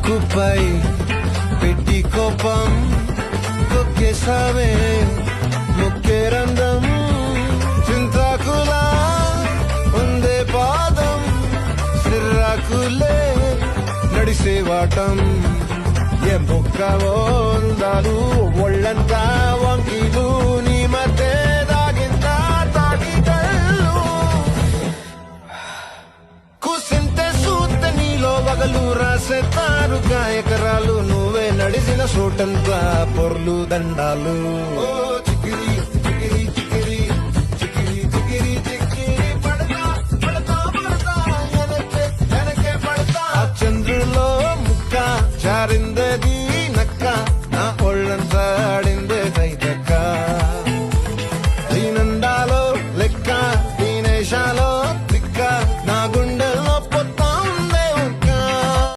ముక్కుపై పెట్టి కోపం తొక్కేసావే ముక్కేరందం చింతాకులా ఉందే పాదం సిర్రాకులే నడిసేవాటం ఏ బొక్కవో అందాలు ఒళ్ళంతా వంకీలు నీ మధ్య దాగిందా తాకి కళ్ళు కూసింతే సూత నీలో వగలు రాసేతారు గాయకరాలు నువ్వే నడిసిన చోటంతా పొర్లు దండాలు